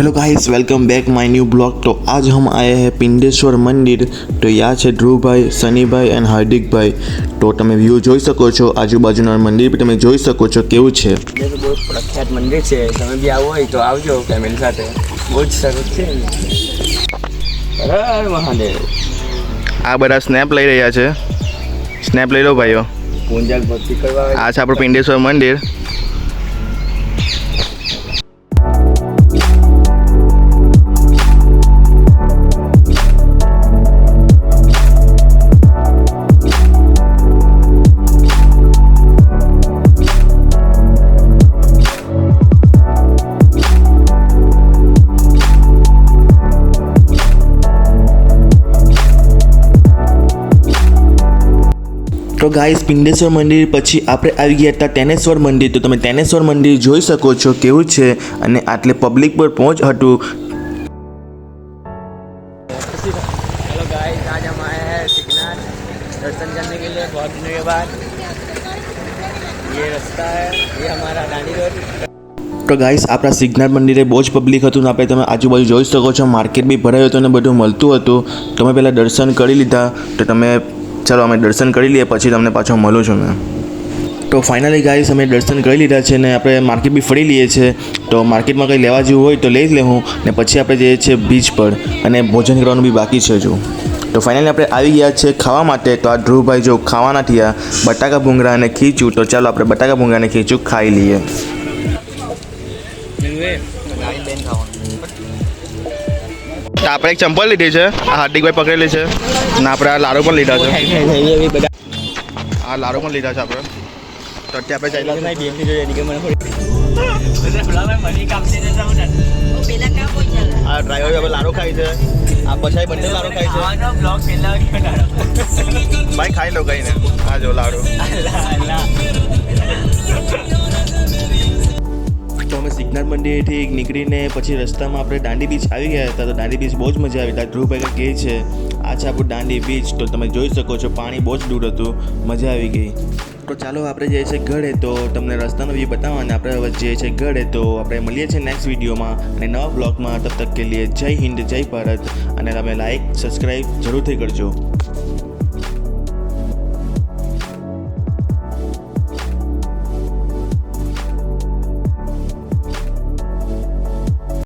Hello guys, welcome back my new blog. तो आज हम आए हैं पिंडेश्वर मंदिर। तो यहाँ છે ધ્રુવભાઈ, સનીભાઈ એન્ડ હાર્દિકભાઈ। તો તમે વ્યૂ જોઈ શકો છો, આજુબાજુના મંદિર બી તમે જોઈ શકો છો કેવું છે। ये तो बहुत प्रख्यात मंदिर છે, તમે બી આવો હોય તો આવજો ફેમિલી સાથે, બહુ જ સરસ છે। હર મહાદેવ। આ બધા સ્નેપ લઈ રહ્યા છે, સ્નેપ લઈ લો ભાઈઓ। પૂંજક ભક્તિ કરવા આ છે આપણું પિંડેશ્વર મંદિર। તો ગાઈસ, પિંડેશ્વર મંદિર પછી આપણે આવી ગયા હતા તેનેશ્વર મંદિર। તો તમે તેનેશ્વર મંદિર જોઈ શકો છો કેવું છે, અને આટલે પબ્લિક પર પહોંચ હતું। हेलो गाइस, आज हम आए हैं सिकनाथ दर्शन करने के लिए बहुत दिनों के बाद। ये रास्ता है, ये हमारा दांडी रोड। તો ગાઈસ, આપણા સિગ્નાથ મંદિરે બહુ જ પબ્લિક હતું ને આપણે તમે આજુબાજુ જોઈ શકો છો, માર્કેટ બી ભરાયું હતું અને બધું મળતું હતું। તમે પહેલાં દર્શન કરી લીધા, તો તમે ચાલો અમે દર્શન કરી લઈએ, પછી તમને પાછો મળું છું મેં। તો ફાઇનલી ગાઈસ, અમે દર્શન કરી લીધા છે ને આપણે માર્કેટ બી ફરી લઈએ છીએ। તો માર્કેટમાં કંઈ લેવા જેવું હોય તો લઈ જ લેવું, ને પછી આપણે જઈએ છીએ બીચ પર, અને ભોજન કરવાનું બી બાકી છે હજુ। તો ફાઇનલી આપણે આવી ગયા છે ખાવા માટે। તો આ ધ્રુવભાઈ જો ખાવાના થયા બટાકા ભૂંગળા અને ખીચું। તો ચાલો આપણે બટાકા ભૂંગળા અને ખીચું ખાઈ લઈએ। તો આપણે એક ચંપલ લીધી છે, આ હાર્દિકભાઈ પકડેલી છે, અને આપણે આ લાડુ પણ લીધા છે। આ લાડુ પણ લીધા છે આપણે। તો અત્યારે આપણે ચાલ્યા આ ડ્રાઈવર હવે લાડુ ખાય છે, આ પછી બંને લાડુ ખાય છે। ભાઈ ખાઈ લો કઈ ને, આ જો લાડુ। તો અમે સિગ્નાથ મંદિરથી નીકળીને પછી રસ્તામાં આપણે દાંડી બીચ આવી ગયા હતા। તો દાંડી બીચ બહુ જ મજા આવી। ધ્રુવભાઈ કહે છે આ છે આપણું દાંડી બીચ। તો તમે જોઈ શકો છો પાણી બહુ જ દૂર હતું, મજા આવી ગઈ। તો ચાલો આપણે જઈએ છીએ ઘરે। તો તમને રસ્તાનો વ્યૂ બતાવવા, અને આપણે હવે જઈએ છીએ ઘરે। તો આપણે મળીએ છીએ નેક્સ્ટ વિડીયોમાં અને નવા બ્લોગમાં। તબ તક કે લીએ જય હિન્દ, જય ભારત, અને તમે લાઈક સબસ્ક્રાઈબ જરૂરથી કરજો।